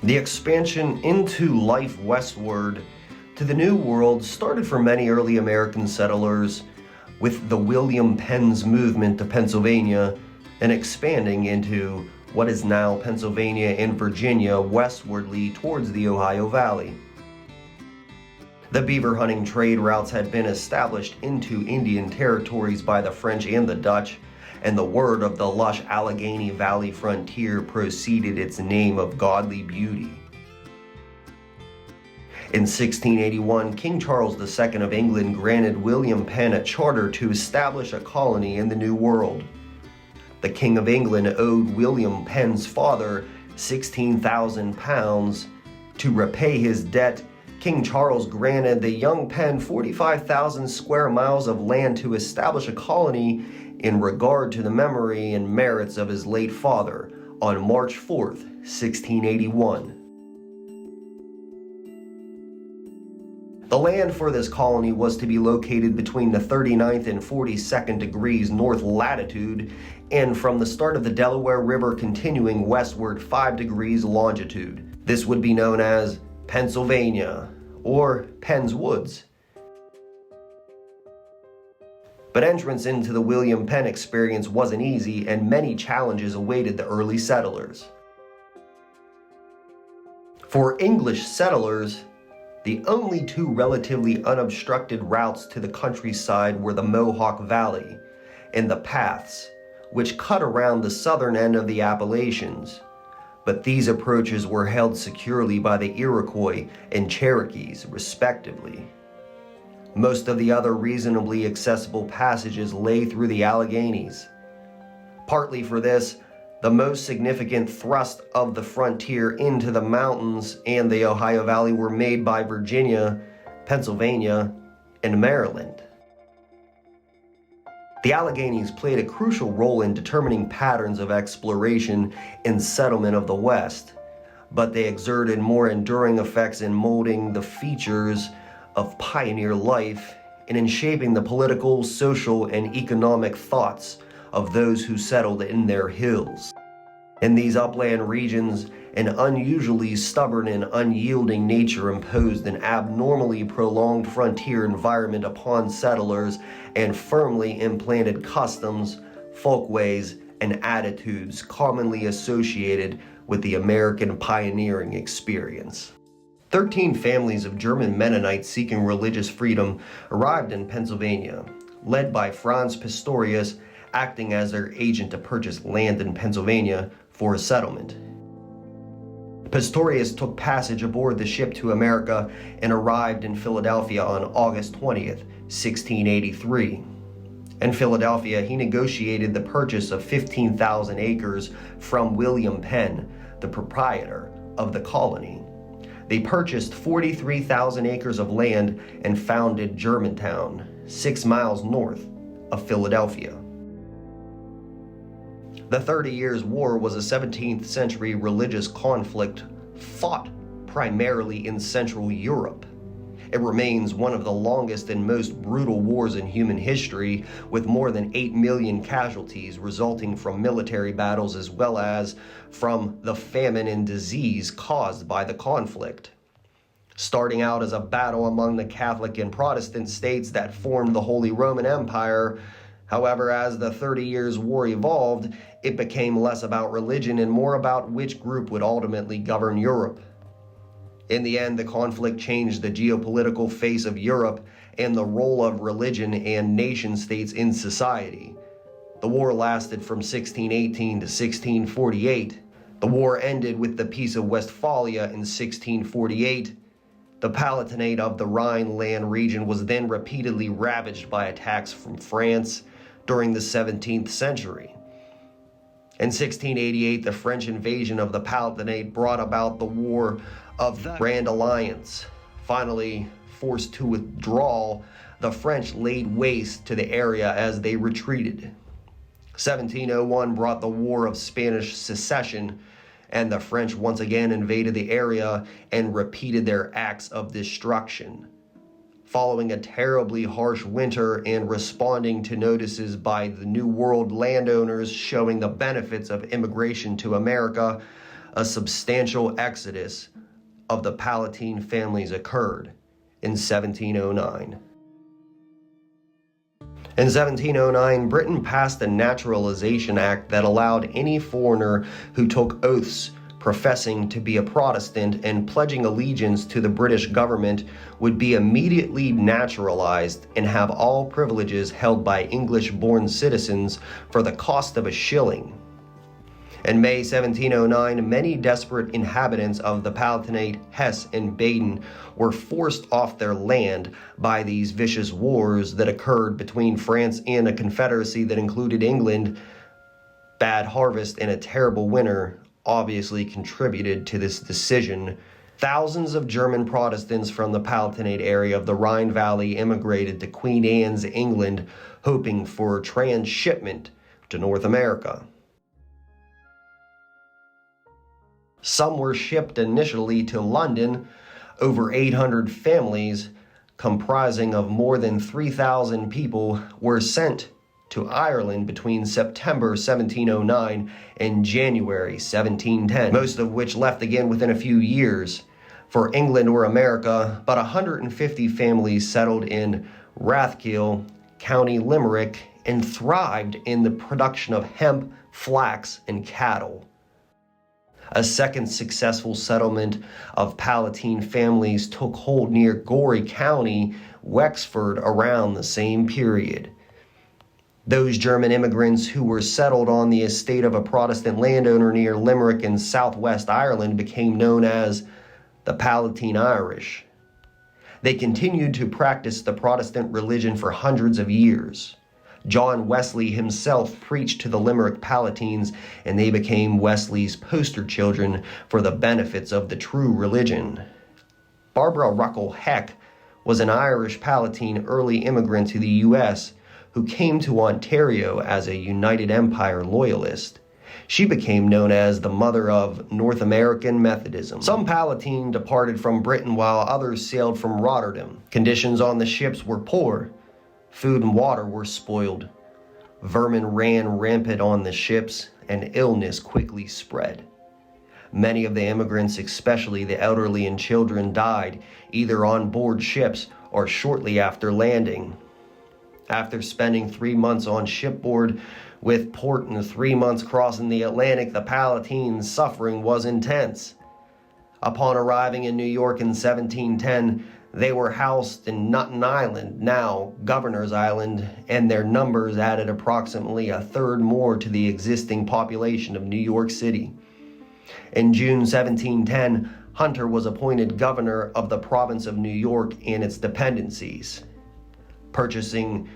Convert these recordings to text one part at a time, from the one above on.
The expansion into life westward to the New World started for many early American settlers with the William Penn's movement to Pennsylvania and expanding into what is now Pennsylvania and Virginia westwardly towards the Ohio Valley. The beaver hunting trade routes had been established into Indian territories by the French and the Dutch, and the word of the lush Allegheny Valley frontier preceded its name of godly beauty. In 1681, King Charles II of England granted William Penn a charter to establish a colony in the New World. The King of England owed William Penn's father £16,000. To repay his debt, King Charles granted the young Penn 45,000 square miles of land to establish a colony in regard to the memory and merits of his late father on March 4th, 1681. The land for this colony was to be located between the 39th and 42nd degrees north latitude and from the start of the Delaware River continuing westward 5 degrees longitude. This would be known as Pennsylvania or Penn's Woods. But entrance into the William Penn experience wasn't easy, and many challenges awaited the early settlers. For English settlers, the only two relatively unobstructed routes to the countryside were the Mohawk Valley and the paths, which cut around the southern end of the Appalachians. But these approaches were held securely by the Iroquois and Cherokees, respectively. Most of the other reasonably accessible passages lay through the Alleghenies. Partly for this, the most significant thrust of the frontier into the mountains and the Ohio Valley were made by Virginia, Pennsylvania, and Maryland. The Alleghenies played a crucial role in determining patterns of exploration and settlement of the West, but they exerted more enduring effects in molding the features of pioneer life and in shaping the political, social, and economic thoughts of those who settled in their hills. In these upland regions, an unusually stubborn and unyielding nature imposed an abnormally prolonged frontier environment upon settlers and firmly implanted customs, folkways, and attitudes commonly associated with the American pioneering experience. 13 families of German Mennonites seeking religious freedom arrived in Pennsylvania, led by Franz Pistorius, acting as their agent to purchase land in Pennsylvania for a settlement. Pistorius took passage aboard the ship to America and arrived in Philadelphia on August 20th, 1683. In Philadelphia, he negotiated the purchase of 15,000 acres from William Penn, the proprietor of the colony. They purchased 43,000 acres of land and founded Germantown, 6 miles north of Philadelphia. The 30 Years' War was a 17th century religious conflict fought primarily in Central Europe. It remains one of the longest and most brutal wars in human history, with more than 8 million casualties resulting from military battles as well as from the famine and disease caused by the conflict. Starting out as a battle among the Catholic and Protestant states that formed the Holy Roman Empire, however, as the 30 Years' War evolved, it became less about religion and more about which group would ultimately govern Europe. In the end, the conflict changed the geopolitical face of Europe and the role of religion and nation-states in society. The war lasted from 1618 to 1648. The war ended with the Peace of Westphalia in 1648. The Palatinate of the Rhineland region was then repeatedly ravaged by attacks from France during the 17th century. In 1688, the French invasion of the Palatinate brought about the War of the Grand Alliance. Finally, forced to withdraw, the French laid waste to the area as they retreated. 1701 brought the War of Spanish Succession, and the French once again invaded the area and repeated their acts of destruction. Following a terribly harsh winter and responding to notices by the New World landowners showing the benefits of immigration to America, a substantial exodus of the Palatine families occurred in 1709. In 1709, Britain passed a Naturalization Act that allowed any foreigner who took oaths professing to be a Protestant and pledging allegiance to the British government would be immediately naturalized and have all privileges held by English-born citizens for the cost of a shilling. In May 1709, many desperate inhabitants of the Palatinate, Hesse, and Baden were forced off their land by these vicious wars that occurred between France and a confederacy that included England. Bad harvest and a terrible winter obviously contributed to this decision. Thousands of German Protestants from the Palatinate area of the Rhine Valley immigrated to Queen Anne's England, hoping for transshipment to North America. Some were shipped initially to London. Over 800 families, comprising of more than 3,000 people, were sent to Ireland between September 1709 and January 1710, most of which left again within a few years for England or America. But 150 families settled in Rathkill, County Limerick, and thrived in the production of hemp, flax, and cattle. A second successful settlement of Palatine families took hold near Gorey County, Wexford, around the same period. Those German immigrants who were settled on the estate of a Protestant landowner near Limerick in southwest Ireland became known as the Palatine Irish. They continued to practice the Protestant religion for hundreds of years. John Wesley himself preached to the Limerick Palatines, and they became Wesley's poster children for the benefits of the true religion. Barbara Ruckle Heck was an Irish Palatine early immigrant to the U.S. who came to Ontario as a United Empire loyalist. She became known as the mother of North American Methodism. Some Palatine departed from Britain while others sailed from Rotterdam. Conditions on the ships were poor. Food and water were spoiled. Vermin ran rampant on the ships, and illness quickly spread. Many of the immigrants, especially the elderly and children, died either on board ships or shortly after landing. After spending 3 months on shipboard with port and 3 months crossing the Atlantic, the Palatine's suffering was intense. Upon arriving in New York in 1710, they were housed in Nutten Island, now Governor's Island, and their numbers added approximately a third more to the existing population of New York City. In June 1710, Hunter was appointed governor of the province of New York and its dependencies. Purchasing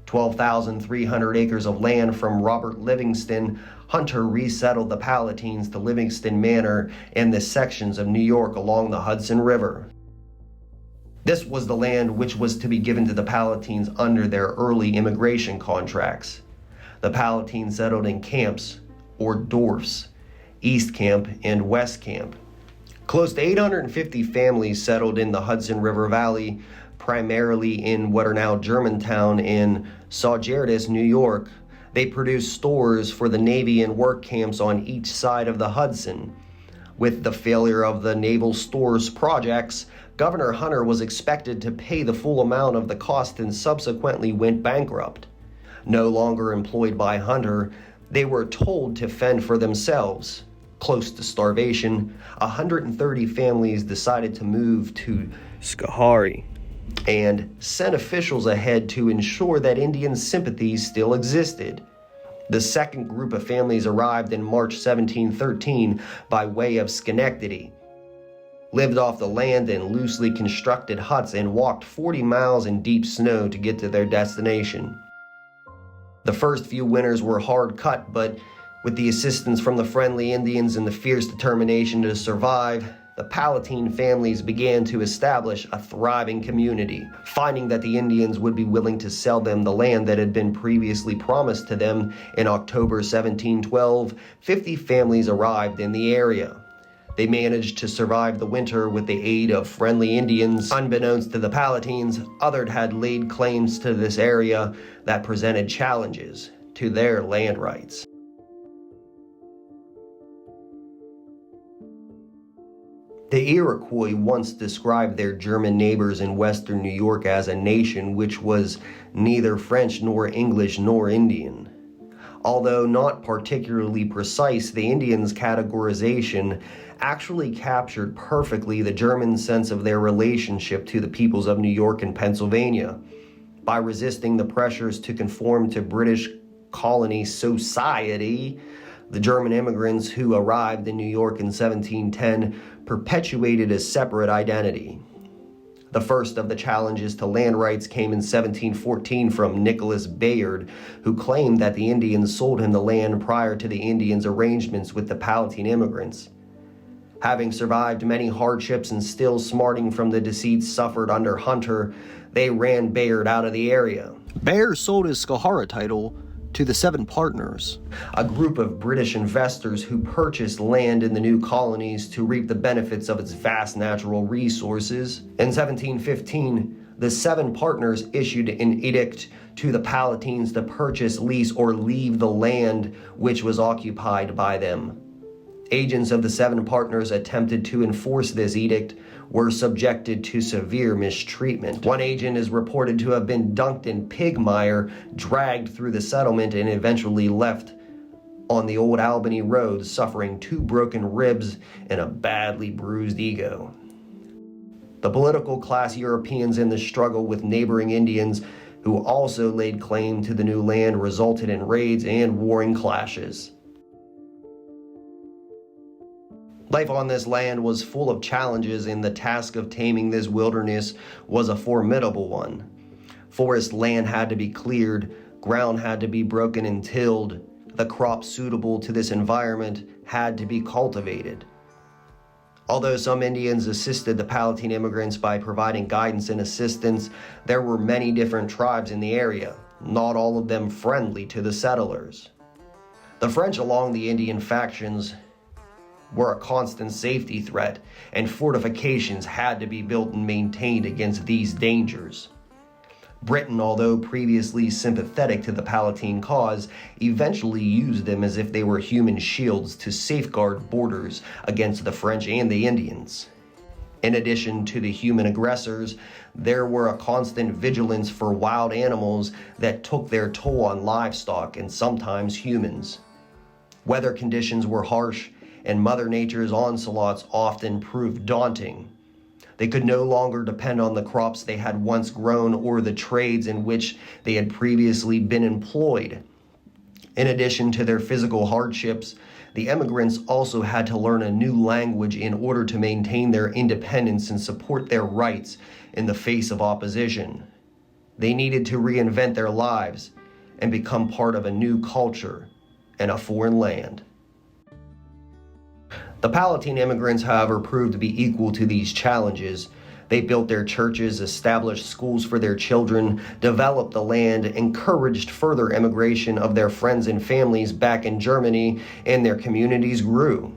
12,300 acres of land from Robert Livingston, Hunter resettled the Palatines to Livingston Manor and the sections of New York along the Hudson River. This was the land which was to be given to the Palatines under their early immigration contracts. The Palatines settled in camps, or dorfs, East Camp and West Camp. Close to 850 families settled in the Hudson River Valley, primarily in what are now Germantown and Saugerties, New York. They produced stores for the Navy and work camps on each side of the Hudson. With the failure of the naval stores projects, Governor Hunter was expected to pay the full amount of the cost and subsequently went bankrupt. No longer employed by Hunter, they were told to fend for themselves. Close to starvation, 130 families decided to move to Schoharie and sent officials ahead to ensure that Indian sympathies still existed. The second group of families arrived in March 1713 by way of Schenectady, lived off the land in loosely constructed huts, and walked 40 miles in deep snow to get to their destination. The first few winters were hard cut, but with the assistance from the friendly Indians and the fierce determination to survive, the Palatine families began to establish a thriving community. Finding that the Indians would be willing to sell them the land that had been previously promised to them in October 1712, 50 families arrived in the area. They managed to survive the winter with the aid of friendly Indians. Unbeknownst to the Palatines, others had laid claims to this area that presented challenges to their land rights. The Iroquois once described their German neighbors in western New York as a nation which was neither French nor English nor Indian. Although not particularly precise, the Indians' categorization actually captured perfectly the German sense of their relationship to the peoples of New York and Pennsylvania. By resisting the pressures to conform to British colony society, the German immigrants who arrived in New York in 1710 perpetuated a separate identity. The first of the challenges to land rights came in 1714 from Nicholas Bayard, who claimed that the Indians sold him the land prior to the Indians' arrangements with the Palatine immigrants. Having survived many hardships and still smarting from the deceits suffered under Hunter, they ran Bayard out of the area. Bayard sold his Schohara title to the Seven Partners, a group of British investors who purchased land in the new colonies to reap the benefits of its vast natural resources. In 1715, the Seven Partners issued an edict to the Palatines to purchase, lease, or leave the land which was occupied by them. Agents of the Seven Partners attempted to enforce this edict were subjected to severe mistreatment. One agent is reported to have been dunked in pig mire, dragged through the settlement, and eventually left on the old Albany road, suffering 2 broken ribs and a badly bruised ego. The political class Europeans in the struggle with neighboring Indians who also laid claim to the new land resulted in raids and warring clashes. Life on this land was full of challenges, and the task of taming this wilderness was a formidable one. Forest land had to be cleared, ground had to be broken and tilled, the crops suitable to this environment had to be cultivated. Although some Indians assisted the Palatine immigrants by providing guidance and assistance, there were many different tribes in the area, not all of them friendly to the settlers. The French along the Indian factions were a constant safety threat, and fortifications had to be built and maintained against these dangers. Britain, although previously sympathetic to the Palatine cause, eventually used them as if they were human shields to safeguard borders against the French and the Indians. In addition to the human aggressors, there were a constant vigilance for wild animals that took their toll on livestock and sometimes humans. Weather conditions were harsh, and Mother Nature's onslaughts often proved daunting. They could no longer depend on the crops they had once grown or the trades in which they had previously been employed. In addition to their physical hardships, the immigrants also had to learn a new language in order to maintain their independence and support their rights in the face of opposition. They needed to reinvent their lives and become part of a new culture in a foreign land. The Palatine immigrants, however, proved to be equal to these challenges. They built their churches, established schools for their children, developed the land, encouraged further immigration of their friends and families back in Germany, and their communities grew.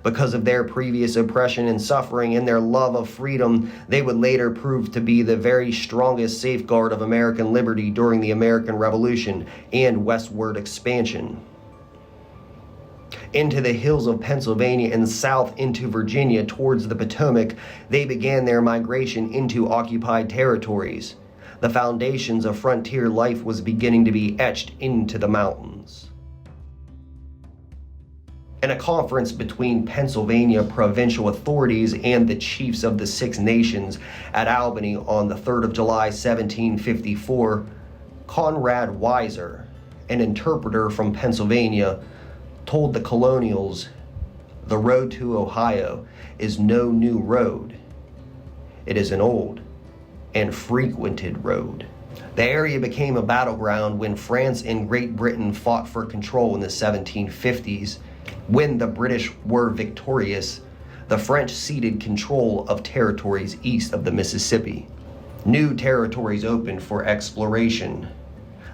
Because of their previous oppression and suffering and their love of freedom, they would later prove to be the very strongest safeguard of American liberty during the American Revolution and westward expansion. Into the hills of Pennsylvania and south into Virginia towards the Potomac, they began their migration into occupied territories. The foundations of frontier life was beginning to be etched into the mountains. In a conference between Pennsylvania provincial authorities and the chiefs of the Six Nations at Albany on the 3rd of July, 1754, Conrad Weiser, an interpreter from Pennsylvania, told the colonials, "The road to Ohio is no new road. It is an old and frequented road." The area became a battleground when France and Great Britain fought for control in the 1750s. When the British were victorious, the French ceded control of territories east of the Mississippi. New territories opened for exploration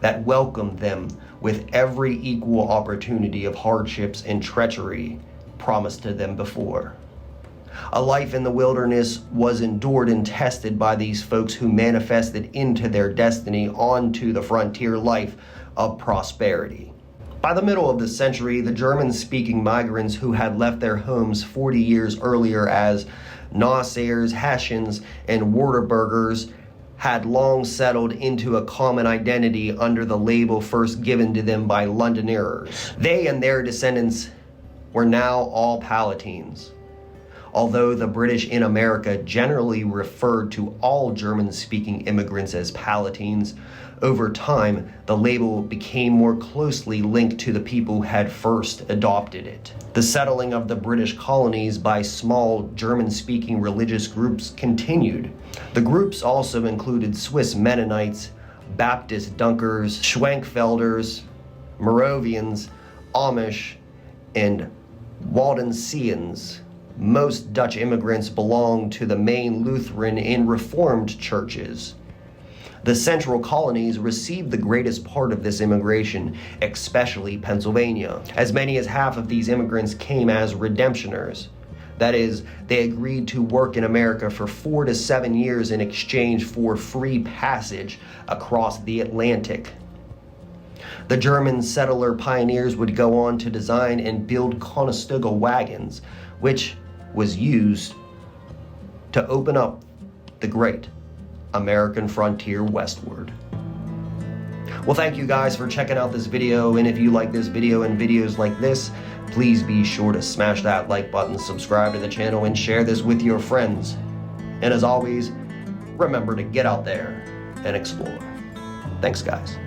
that welcomed them with every equal opportunity of hardships and treachery promised to them before. A life in the wilderness was endured and tested by these folks who manifested into their destiny onto the frontier life of prosperity. By the middle of the century, the German-speaking migrants who had left their homes 40 years earlier as Nassauers, Hessians, and Wurtembergers had long settled into a common identity under the label first given to them by Londoners. They and their descendants were now all Palatines. Although the British in America generally referred to all German-speaking immigrants as Palatines, over time, the label became more closely linked to the people who had first adopted it. The settling of the British colonies by small German-speaking religious groups continued. The groups also included Swiss Mennonites, Baptist Dunkers, Schwenkfelders, Moravians, Amish, and Waldensians. Most Dutch immigrants belonged to the main Lutheran and Reformed churches. The central colonies received the greatest part of this immigration, especially Pennsylvania. As many as half of these immigrants came as redemptioners. That is, they agreed to work in America for 4 to 7 years in exchange for free passage across the Atlantic. The German settler pioneers would go on to design and build Conestoga wagons, which was used to open up the great American frontier westward. Well, thank you guys for checking out this video, and if you like this video and videos like this, please be sure to smash that like button, subscribe to the channel, and share this with your friends. And as always, remember to get out there and explore. Thanks, guys.